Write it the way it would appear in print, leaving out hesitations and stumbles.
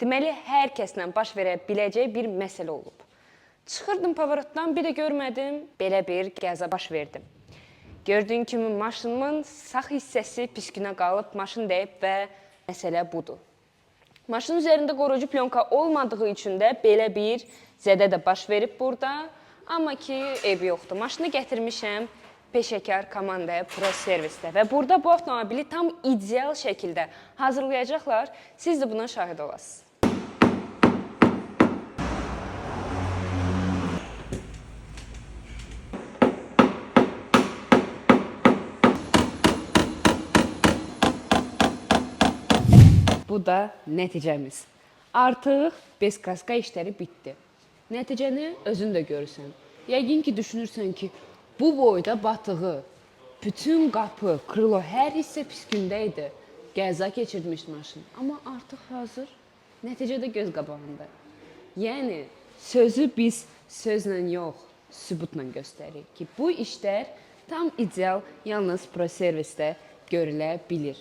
deməli, hər kəslə baş verə biləcək bir məsələ olub. Çıxırdım pavarotdan, bir də görmədim, belə bir qəza baş verdi. Gördüyün kimi maşınımın sağ hissəsi püskünə qalıb, maşın dəyib və məsələ budur. Maşının üzərində qoruyucu plyonka olmadığı üçün də belə bir zədə də baş verib burada. Amma ki, eybi yoxdur. Maşını gətirmişəm peşəkar komandaya Pro Servisdə və burada bu avtomobili tam ideal şəkildə hazırlayacaqlar. Siz də buna şahid olasınız. Bu da nəticəmiz. Artıq bez kaska işləri bitdi. Nəticəni özün də görürsən. Yəqin ki, düşünürsən ki, bu boyda batığı, bütün qapı, krilo, hər hissə püskündə idi. Qəza keçirmiş maşın. Amma artıq hazır. Nəticədə göz qabağında. Yəni, sözü biz sözlə yox, sübutla göstəririk ki, bu işlər tam ideal yalnız Pro Servisdə görülə bilir.